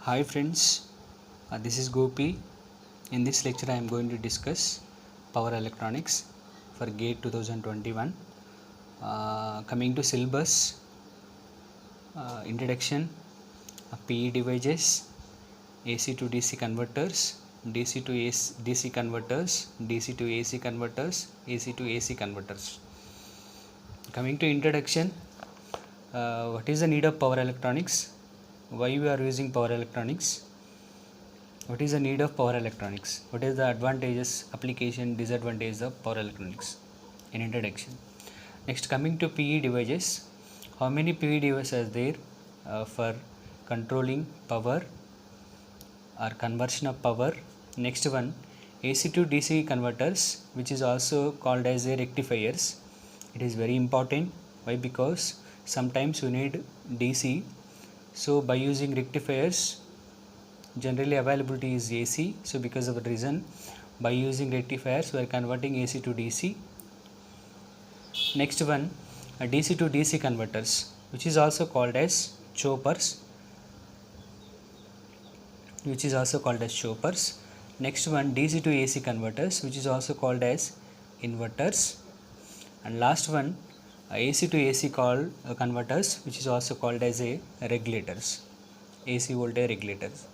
Hi friends, this is Gopi. In this lecture I am going to discuss power electronics for GATE 2021. Coming to syllabus, introduction, PE devices, AC to DC converters, DC to DC converters, DC to AC converters, AC to AC converters. Coming to introduction, what is the need of power electronics? Why we are using power electronics? What is the need of power electronics? What is the advantages, application, disadvantages of power electronics? In introduction. Next, coming to PE devices. How many PE devices are there for controlling power or conversion of power? Next one, AC to DC converters, which is also called as a rectifiers. It is very important. Why? Because sometimes you need DC. So by using rectifiers, generally availability is AC. So because of that reason, by using rectifiers we are converting AC to DC. Next one, DC to DC converters, which is also called as choppers. Next one, DC to AC converters, which is also called as inverters. And last one, AC to AC converters, which is also called as a regulators, AC voltage regulators.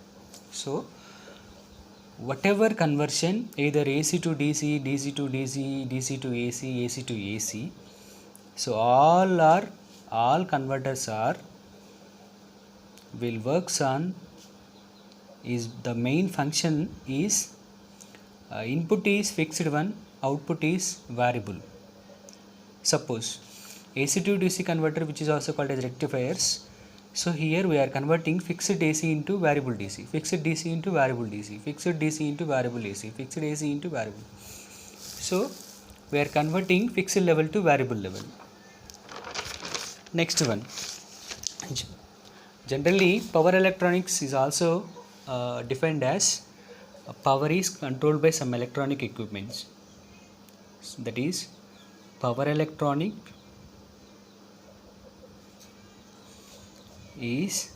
So whatever conversion, either AC to DC, DC to DC, DC to AC, AC to AC, so all converters will works on is the main function is input is fixed one, output is variable. Suppose AC to DC converter, which is also called as rectifiers. So here we are converting fixed AC into variable DC, fixed DC into variable DC, fixed DC into variable AC, fixed AC into variable. So we are converting fixed level to variable level. Next one, generally power electronics is also defined as power is controlled by some electronic equipments. That is, power electronic is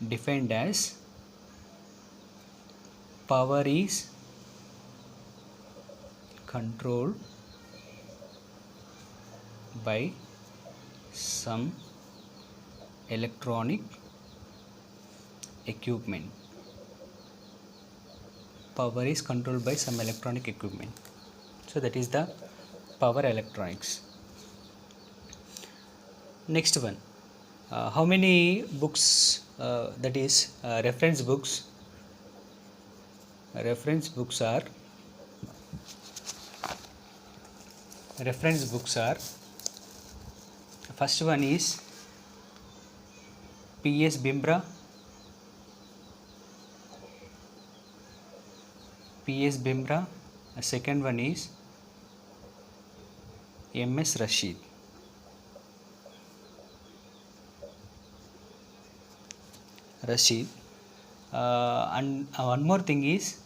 defined as power is controlled by some electronic equipment. Power is controlled by some electronic equipment. So that is the power electronics. Next one, how many books, that is reference books are first one is P.S. Bimra, second one is M.S. Rashid. And one more thing is,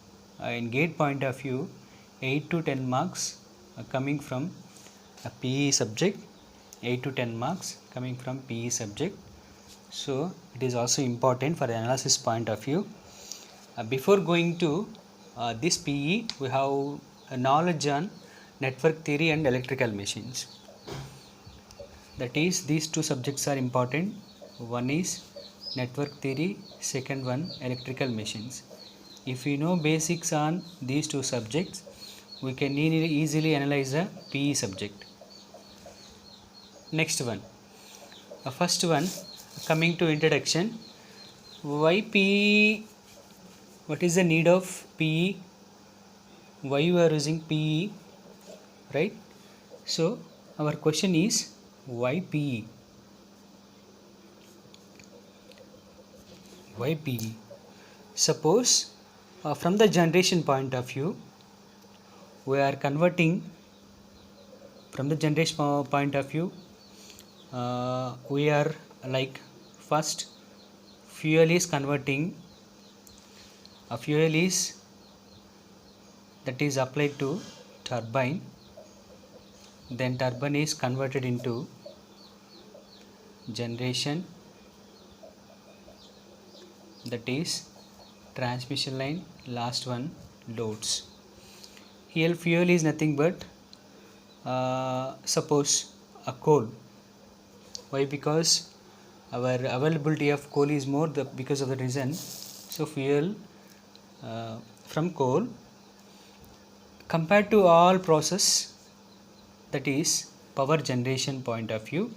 in GATE point of view, 8 to 10 marks coming from a PE subject, 8 to 10 marks coming from PE subject. So it is also important for the analysis point of view. Before going to this PE, we have a knowledge on network theory and electrical machines. That is, these two subjects are important. One is network theory, second one electrical machines. If we know basics on these two subjects, we can easily analyze a PE subject. Next one, first one, coming to introduction. Why PE? What is the need of PE? Why you are using PE? Right? So our question is, why PE? Why PE? Suppose from the generation point of view, we are converting from the generation point of view, we are like first fuel is converting, a fuel is that is applied to turbine, then turbine is converted into generation, that is transmission line, last one loads. Here fuel is nothing but suppose a coal. Why? Because our availability of coal is more because of the reason. So fuel from coal compared to all process, that is power generation point of view,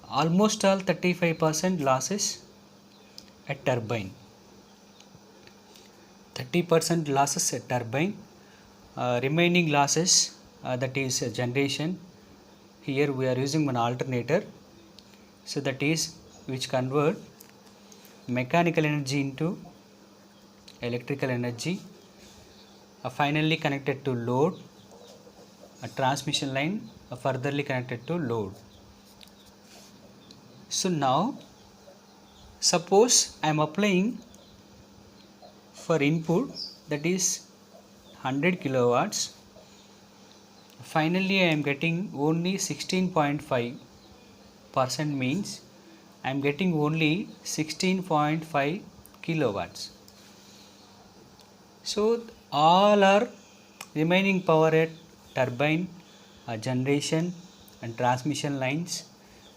almost all 35% losses at turbine, 30% losses at turbine, remaining losses that is generation. Here we are using one alternator, so that is which convert mechanical energy into electrical energy, finally connected to load, a transmission line furtherly connected to load. So now suppose I am applying for input, that is 100 kilowatts, finally I am getting only 16.5%, means I am getting only 16.5 kilowatts. So all are remaining power at turbine, generation and transmission lines.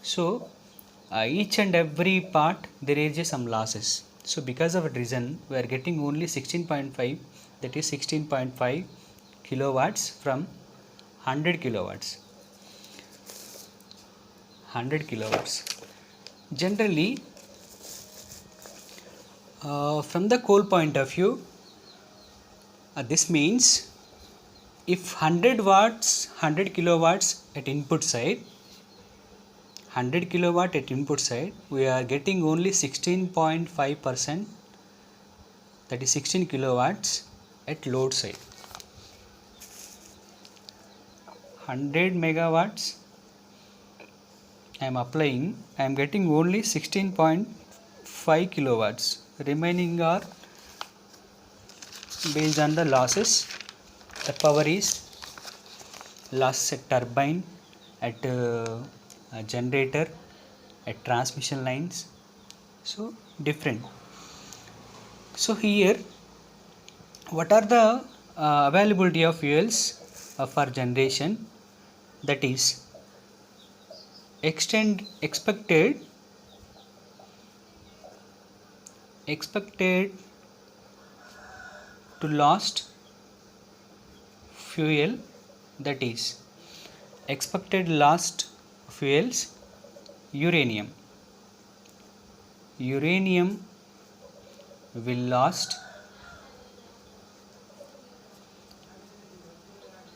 So each and every part there is some losses. So because of a reason we are getting only 16.5, that is 16.5 kilowatts from 100 kilowatts. Generally from the coal point of view, this means if 100 kilowatts at input side, 100 kilowatt at input side, we are getting only 16.5%, that is 16 kilowatts at load side. 100 megawatts I am applying, I am getting only 16.5 kilowatts. Remaining are based on the losses. The power is loss at turbine, at generator, at transmission lines, so different. So here what are the availability of fuels for generation, that is expected to lost fuel, that is expected lost fuels, uranium will last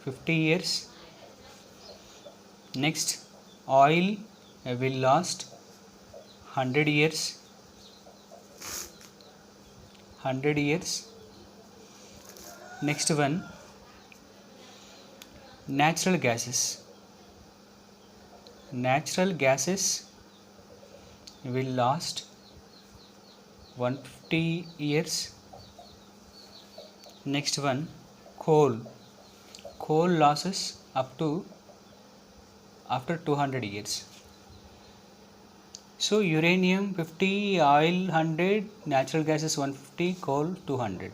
50 years. Next, oil will last 100 years. Next one, natural gases will last 150 years. Next one, coal losses up to after 200 years. So uranium 50, oil 100, natural gases 150, coal 200.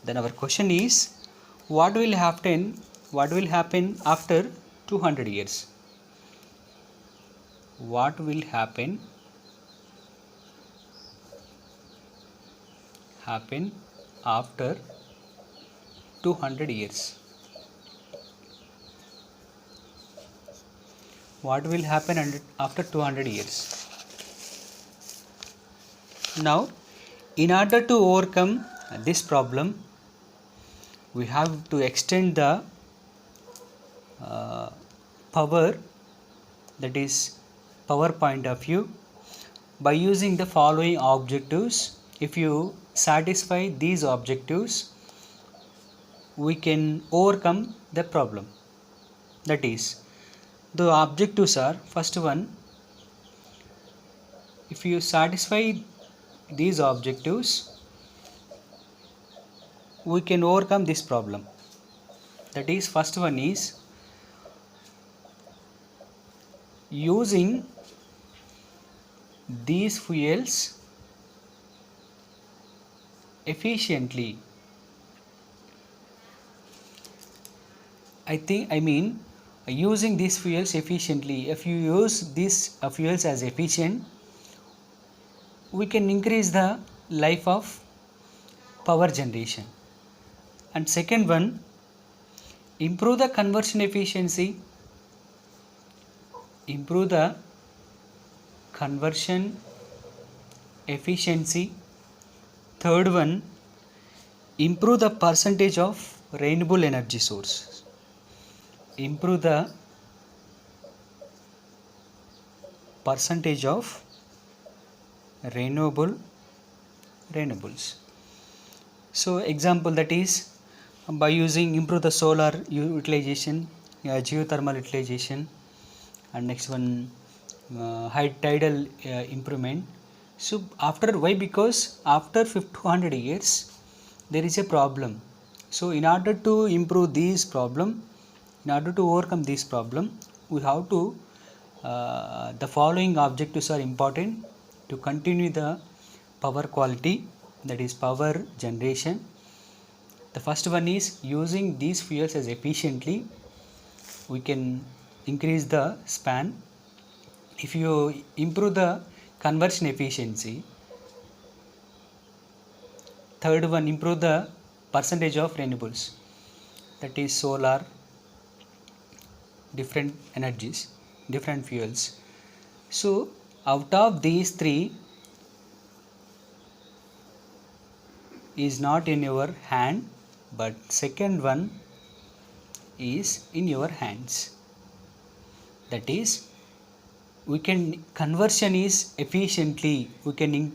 Then our question is, what will happen after 200 years? What will happen after 200 years? What will happen after 200 years? Now, in order to overcome this problem, we have to extend the power, that is power point of view, by using the following objectives. If you satisfy these objectives, we can overcome the problem. That is, the objectives are, first one, if you satisfy these objectives, we can overcome this problem. That is, first one is using these fuels efficiently. Using these fuels efficiently. If you use these fuels as efficient, we can increase the life of power generation. And second one, improve the conversion efficiency. Improve the conversion efficiency. Third one, improve the percentage of renewable energy sources. Improve the percentage of renewables. So example, that is by using improve the solar utilization, geothermal utilization, and next one high tidal improvement. So after, why? Because after 200 years there is a problem. So in order to improve this problem, in order to overcome this problem, we have to the following objectives are important to continue the power quality, that is power generation. The first one is using these fuels as efficiently, we can increase the span. If you improve the conversion efficiency, third one, improve the percentage of renewables, that is solar, different energies, different fuels. So out of these three is not in your hand, but second one is in your hands. That is, we can conversion is efficiently, you can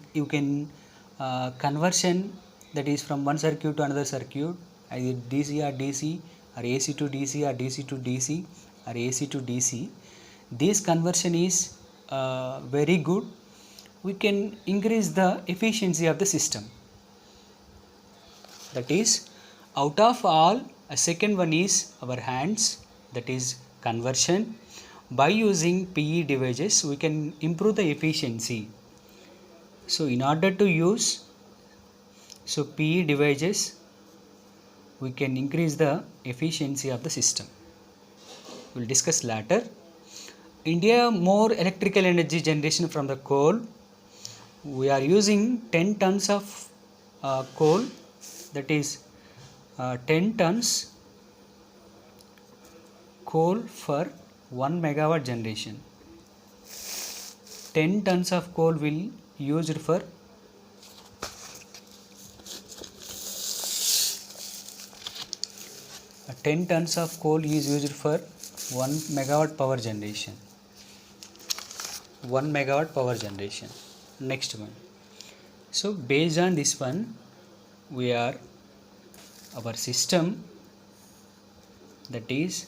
conversion, that is from one circuit to another circuit, either DC or DC, or AC to DC, or DC to DC, or AC to DC. This conversion is very good. We can increase the efficiency of the system. That is, out of all, a second one is our hands, that is conversion. By using PE devices, we can improve the efficiency. So in order to use PE devices, we can increase the efficiency of the system. We will discuss later. India more electrical energy generation from the coal. We are using 10 tons of coal, that is 10 tons coal for 1 megawatt generation. 10 tons of coal will used for 10 tons of coal is used for 1 megawatt power generation. 1 megawatt power generation. Next one. So based on this one, we are our system, that is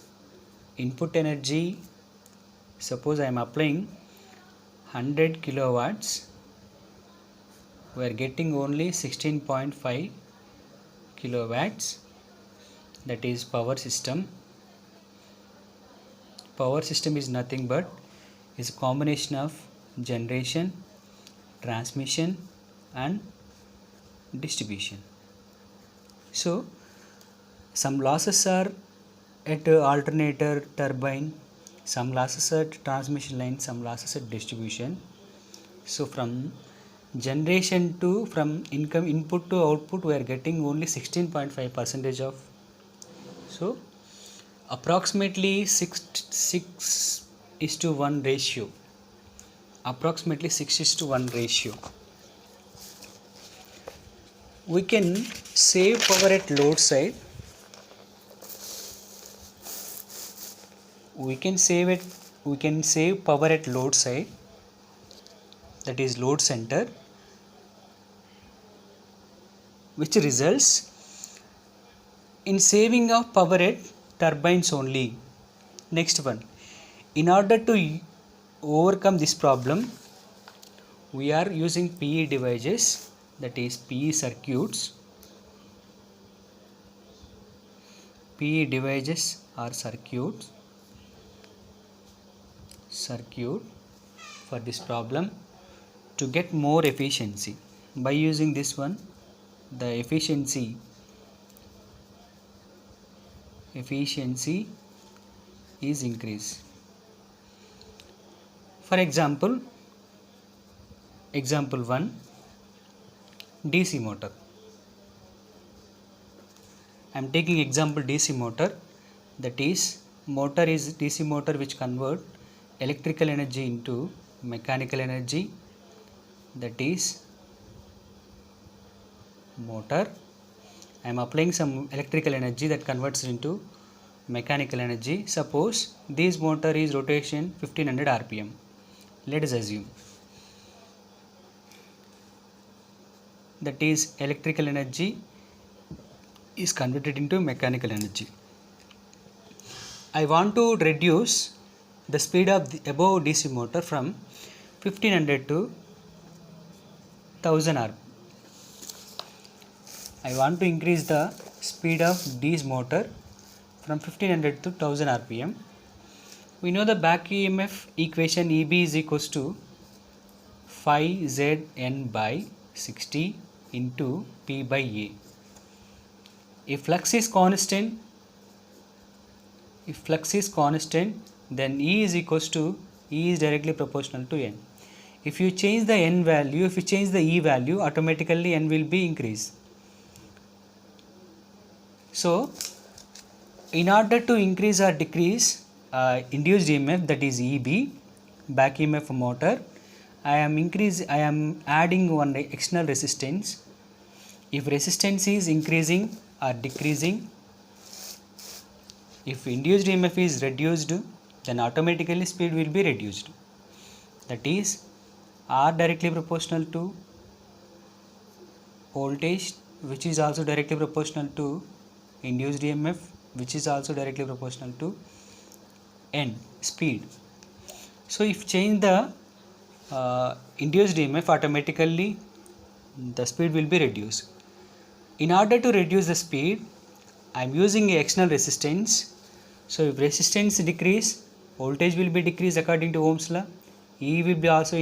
input energy. Suppose I am applying 100 kilowatts, we are getting only 16.5 kilowatts, that is power system. Power system is nothing but is a combination of generation, transmission, and distribution. So some losses are at alternator, turbine, some losses at transmission line, some losses at distribution. So from generation to, from income input to output, we are getting only 16.5% of. So approximately 6:1 ratio. Approximately 6:1 ratio. We can save power at load side. We can save power at load side, that is load center, which results in saving of power at turbines only. Next one, in order to overcome this problem, we are using PE devices, that is PE circuits. PE devices are circuits. circuit for this problem to get more efficiency. By using this one, the efficiency is increased. For example 1, DC motor. I am taking example DC motor, that is motor is DC motor which convert electrical energy into mechanical energy, that is motor. I am applying some electrical energy that converts into mechanical energy. Suppose this motor is rotation 1500 rpm. Let us assume that is electrical energy is converted into mechanical energy. I want to reduce the speed of the above DC motor from 1500 to 1000 rpm. I want to increase the speed of this motor from 1500 to 1000 rpm. We know the back EMF equation, EB is equals to phi Zn by 60 into P by A. If flux is constant, then E is equals to E is directly proportional to N. If you change the N value, if you change the E value, automatically N will be increased. So in order to increase or decrease induced EMF, that is EB, back EMF motor, I am adding one external resistance. If resistance is increasing or decreasing, if induced EMF is reduced, then automatically speed will be reduced. That is R directly proportional to voltage, which is also directly proportional to induced EMF, which is also directly proportional to N, speed. So if change the induced EMF, automatically the speed will be reduced. In order to reduce the speed, I am using a external resistance. So if resistance decrease, voltage will be decreased according to Ohm's law. E will be also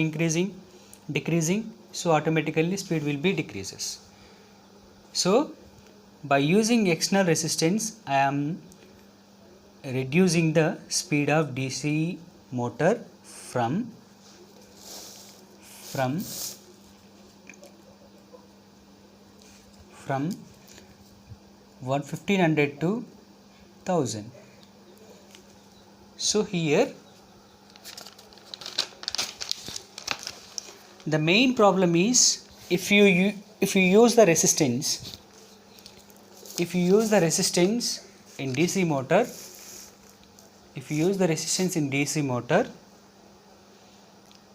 decreasing. So automatically speed will be decreases. So by using external resistance, I am reducing the speed of DC motor from 1500 to 1000. So here the main problem is if you use the resistance, in DC motor,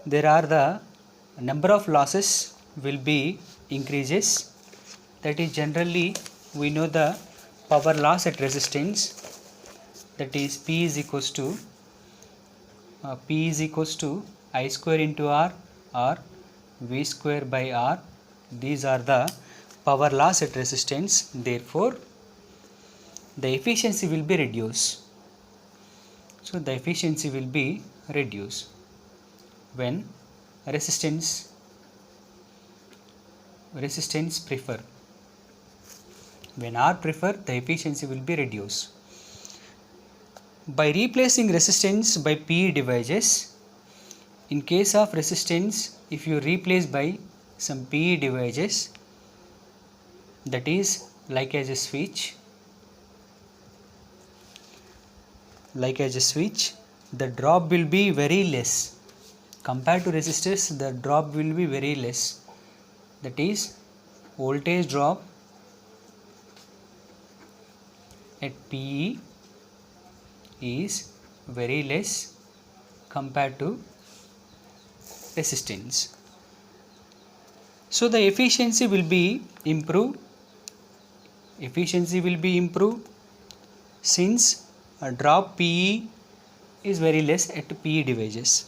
there are the number of losses will be increases. That is generally we know the power loss at resistance, that is P is equals to I square into R or V square by R. These are the power loss at resistance. Therefore the efficiency will be reduced. So the efficiency will be reduced when resistance prefer. When R prefer, the efficiency will be reduced. By replacing resistance by PE devices, in case of resistance, if you replace by some PE devices, that is like as a switch, the drop will be very less. Compared to resistors, the drop will be very less. That is voltage drop at PE is very less compared to resistance. So the efficiency will be improved. Since a drop PE is very less at PE devices.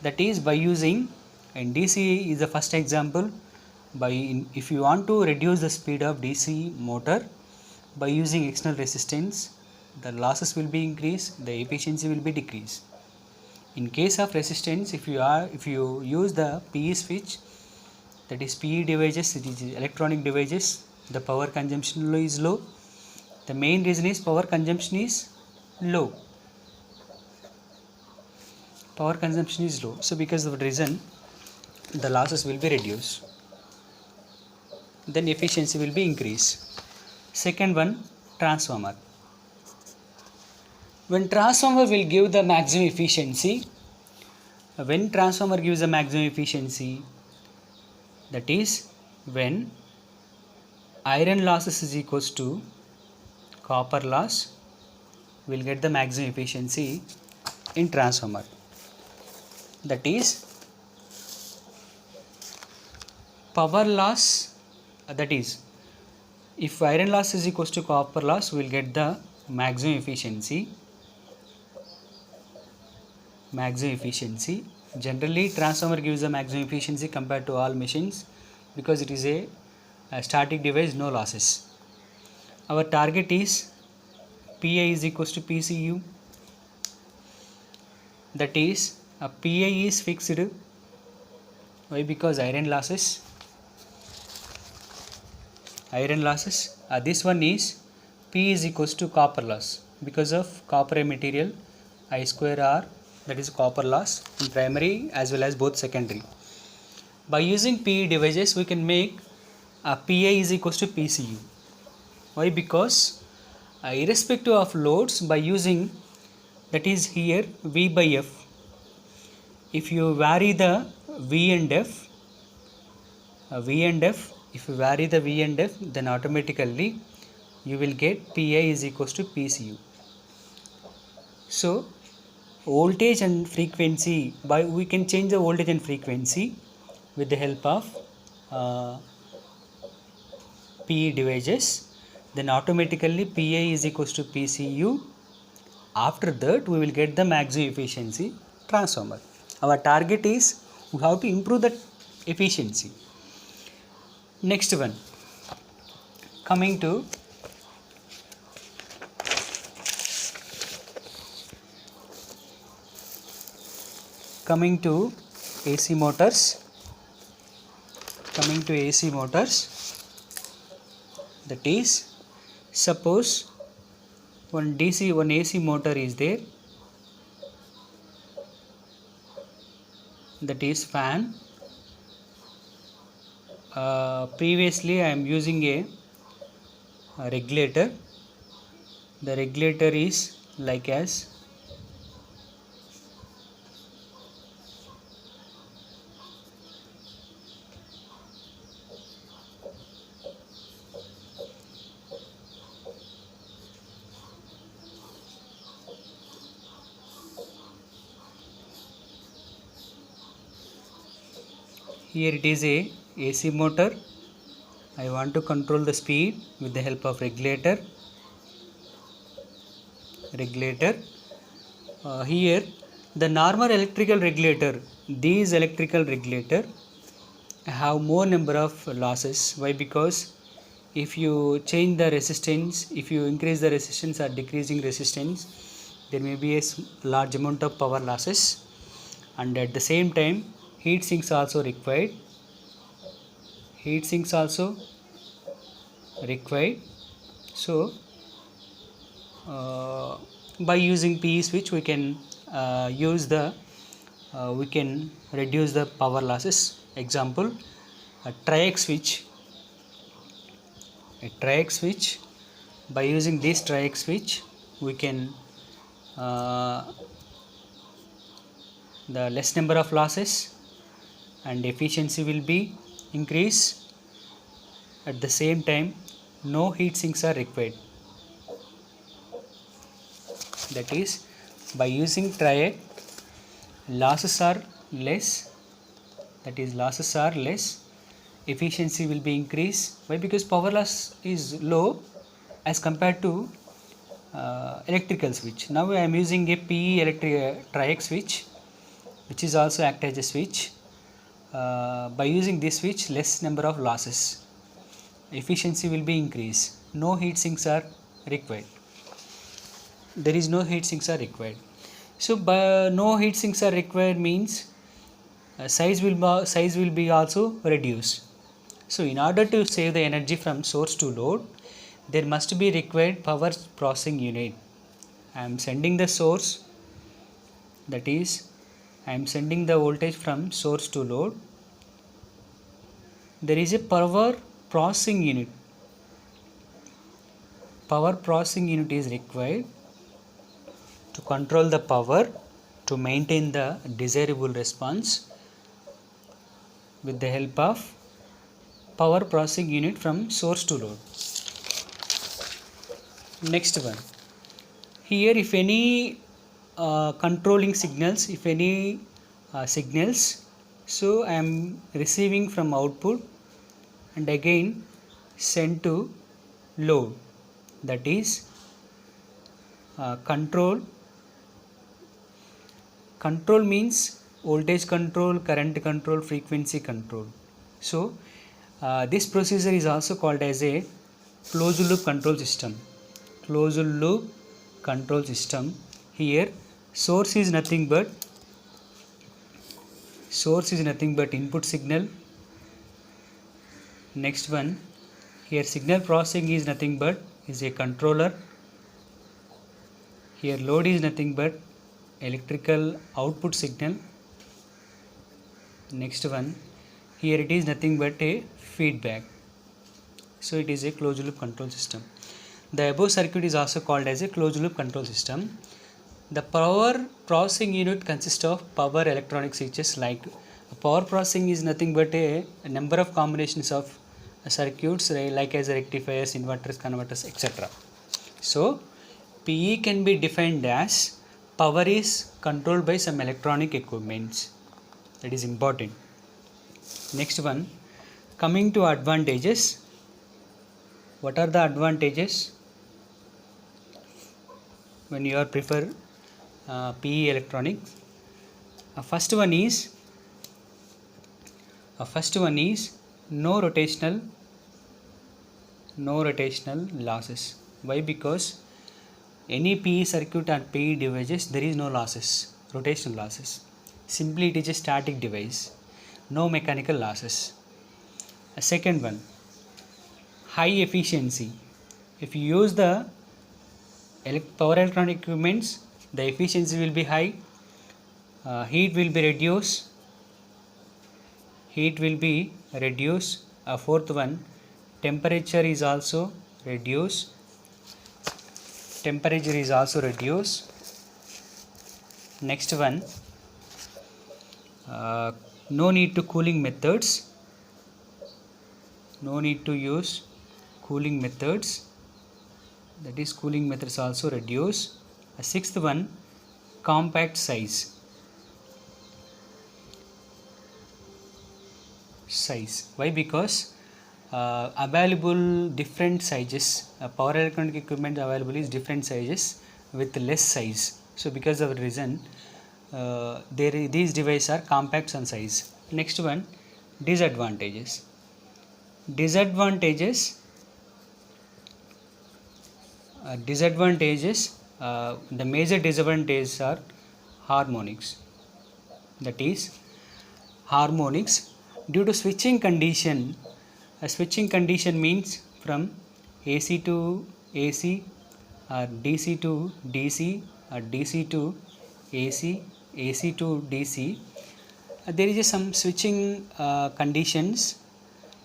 That is by using, and DC is the first example, if you want to reduce the speed of DC motor, by using external resistance, the losses will be increased, the efficiency will be decreased. In case of resistance, if you use the PE switch, that is PE devices, it is electronic devices, the power consumption is low. The main reason is power consumption is low. Power consumption is low. So because of the reason, the losses will be reduced. Then efficiency will be increased. Second one, transformer. When transformer will give the maximum efficiency, when transformer gives the maximum efficiency, that is when iron losses is equals to copper loss, will get the maximum efficiency in transformer. That is power loss, that is if iron loss is equals to copper loss, we will get the maximum efficiency. Generally transformer gives the maximum efficiency compared to all machines because it is a static device, no losses. Our target is PI is equals to PCU, that is PI is fixed. Why? Because iron losses. This one is P is equals to copper loss because of copper material, I square R, that is copper loss in primary as well as both secondary. By using PE devices, we can make PI is equals to PCU. Why? Because irrespective of loads, by using, that is here V by F, if you vary the V and F, if you vary the V and F, then automatically you will get PI is equals to PCU. So voltage and frequency, we can change the voltage and frequency with the help of PE devices, then automatically PI is equals to PCU. After that we will get the maximum efficiency transformer. Our target is we have to improve the efficiency. Next one, coming to AC motors. That is, suppose one AC motor is there, that is fan. Previously I am using a regulator. The regulator is like as here. It is a AC motor. I want to control the speed with the help of regulator. Here the normal electrical regulator, these electrical regulator have more number of losses. Why? Because if you change the resistance, if you increase the resistance or decreasing resistance, there may be a large amount of power losses, and at the same time heat sinks also required. So by using PE switch we can we can reduce the power losses. Example, a triac switch. By using this triac switch we can the less number of losses and efficiency will be increased. At the same time no heat sinks are required. That is, by using triac losses are less, efficiency will be increased. Why? Because power loss is low as compared to electrical switch. Now I am using a PE triac switch, which is also act as a switch. By using this switch, less number of losses, efficiency will be increased. No heat sinks are required. So no heat sinks are required means size will be also reduced. So in order to save the energy from source to load, there must be required power processing unit. I am sending the source, that is I am sending the voltage from source to load. There is a power processing unit. Power processing unit is required to control the power to maintain the desirable response with the help of power processing unit from source to load. Next one, here if any controlling signals, if any signals, so I am receiving from output and again send to load, that is control means voltage control, current control, frequency control. So this procedure is also called as a closed loop control system. Closed loop control system. Here source is nothing but input signal. Next one, here signal processing is nothing but is a controller. Here load is nothing but electrical output signal. Next one, here it is nothing but a feedback. So it is a closed loop control system. The above circuit is also called as a closed loop control system. The power processing unit consists of power electronic switches. Like power processing is nothing but a number of combinations of circuits like as rectifiers, inverters, converters, etc. So PE can be defined as power is controlled by some electronic equipments. That is important. Next one, coming to advantages. What are the advantages when you are prefer PE electronics? First one is no rotational losses. Why? Because any PE circuit and PE devices, there is no losses, rotational losses. Simply it is a static device, no mechanical losses. A second one, high efficiency. If you use the power electronic equipments, the efficiency will be high, heat will be reduced. Fourth one, temperature is also reduced. Next one, no need to cooling methods. No need to use cooling methods. That is cooling methods also reduce. Sixth one, compact size. Why? Because available different sizes, power electronic equipment available is different sizes with less size. So because of the reason these devices are compact in size. Next one, disadvantages. The major disadvantages are harmonics. That is harmonics due to switching condition. A switching condition means from AC to AC or DC to DC or DC to AC, AC to DC. There is some switching conditions.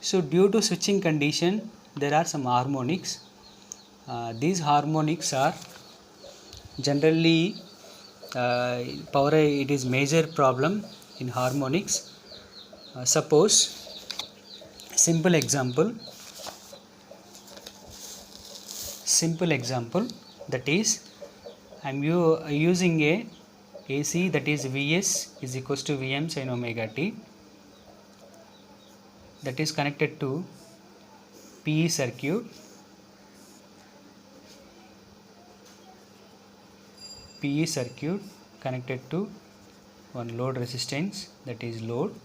So due to switching condition, there are some harmonics. These harmonics are generally power. It is major problem in harmonics. Suppose simple example, that is I am using a AC, that is Vs is equals to Vm sin omega t, that is connected to PE circuit. Connected to one load resistance, that is load.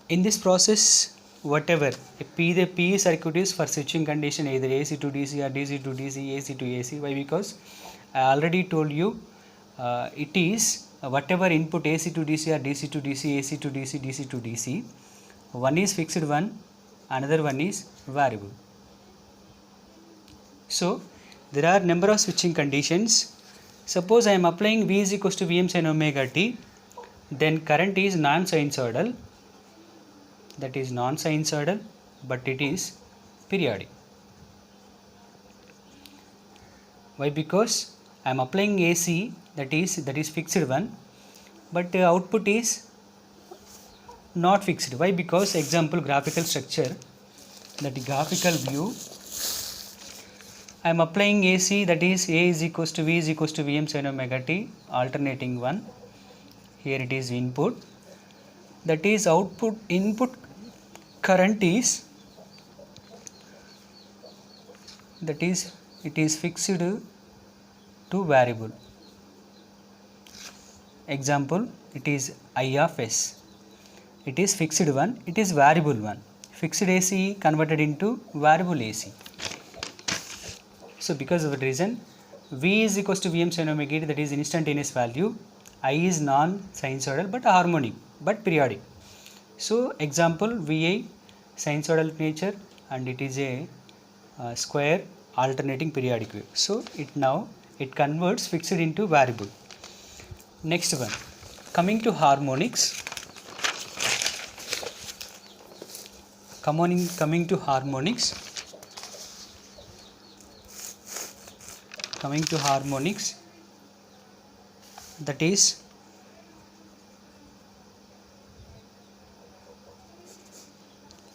In this process, whatever the PE circuit is for switching condition, either AC to DC or DC to DC, AC to AC. Why? Because I already told you it is whatever input AC to DC or DC to DC, AC to DC, DC to DC, one is fixed one, another one is variable. So there are number of switching conditions. Suppose I am applying V is equals to Vm sin omega t, then current is non-sinusoidal, that is non-sinusoidal, but it is periodic. Why? Because I am applying AC, that is fixed one, but output is not fixed. Why? Because example graphical structure, that graphical view, I am applying AC, that is A is equals to V is equals to Vm sin omega t, alternating one. Here it is input, that is input current is, that is it is fixed to variable. Example, it is I of S, it is fixed one, it is variable one. Fixed AC converted into variable AC. So because of that reason, V is equals to Vm sin omega t, that is instantaneous value. I is non-sinusoidal but harmonic but periodic. So example, Vi sinusoidal nature and it is a square alternating periodic wave. So it converts fixed into variable. Next one, coming to harmonics. Coming to harmonics, that is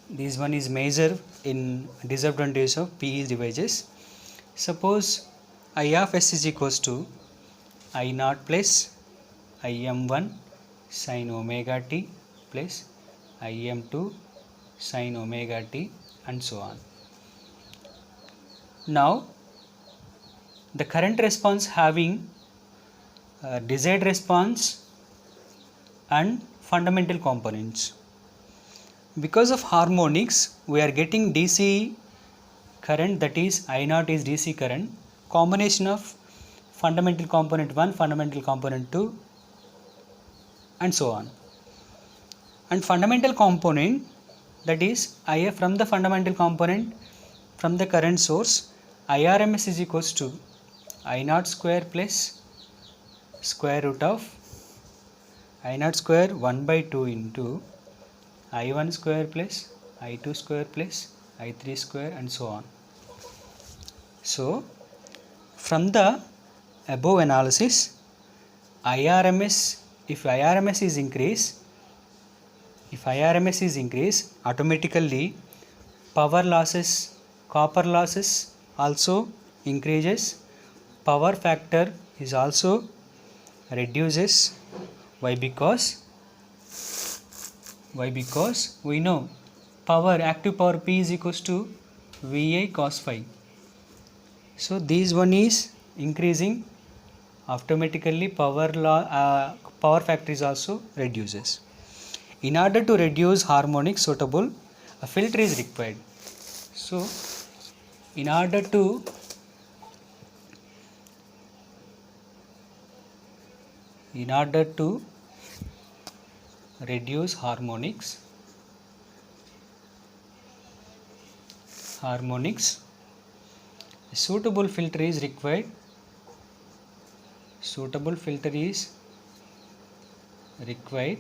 this one is major in disadvantage of PE devices. Suppose I of S is equals to I naught plus Im1 sin omega t plus Im2 sin omega t and so on. Now the current response having desired response and fundamental components. Because of harmonics, we are getting DC current, that is I0 is DC current, combination of fundamental component 1, fundamental component 2 and so on. And fundamental component, that is IF from the fundamental component from the current source, IRMS is equals to I0 square plus square root of I0 square 1 by 2 into I1 square plus I2 square plus I3 square and so on. So from the above analysis, IRMS, if IRMS is increased, automatically power losses, copper losses also increases, power factor is also reduces. Why? Because we know active power P is equals to VI cos phi. So this one is increasing, automatically power factor is also reduces. In order to reduce harmonic suitable, a filter is required. So in order to reduce harmonics, a suitable filter is required. Suitable filter is required.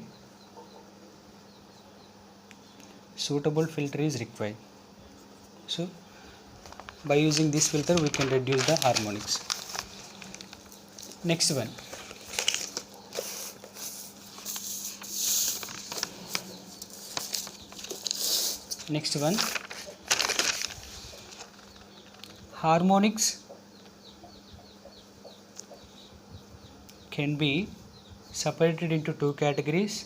So by using this filter we can reduce the harmonics. Next one, harmonics can be separated into two categories: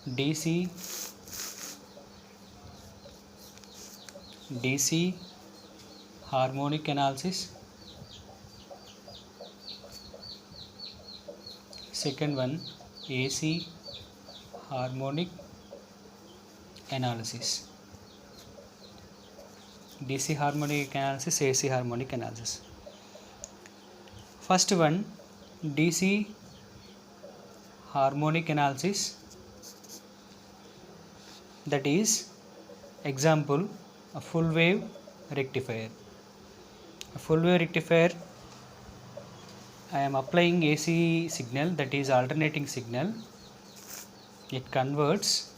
DC harmonic analysis, second one AC harmonic analysis. DC harmonic analysis, AC harmonic analysis. First one, DC harmonic analysis, that is example a full wave rectifier. A full wave rectifier, I am applying AC signal, that is alternating signal. It converts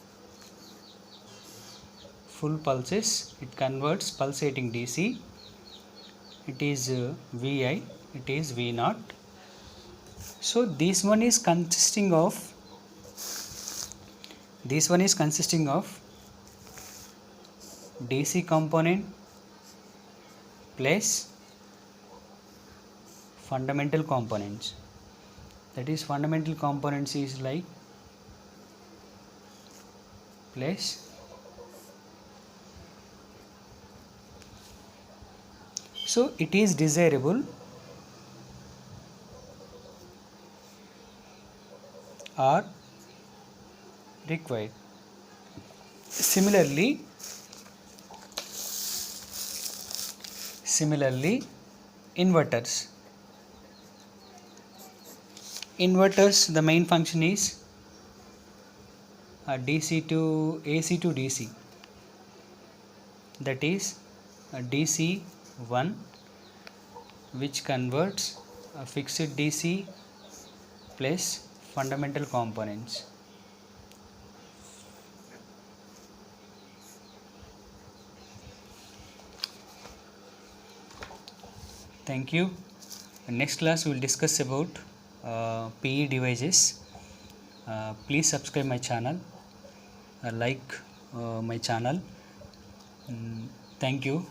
full pulses, it converts pulsating DC. It is Vi, it is V0. So this one is consisting of DC component plus fundamental components. That is fundamental components is like plus, so it is desirable or required. Similarly, inverters, the main function is DC to AC to DC, that is DC 1, which converts a fixed DC plus fundamental components. Thank you. Next class we will discuss about PE devices. Please subscribe my channel, like my channel. Thank you.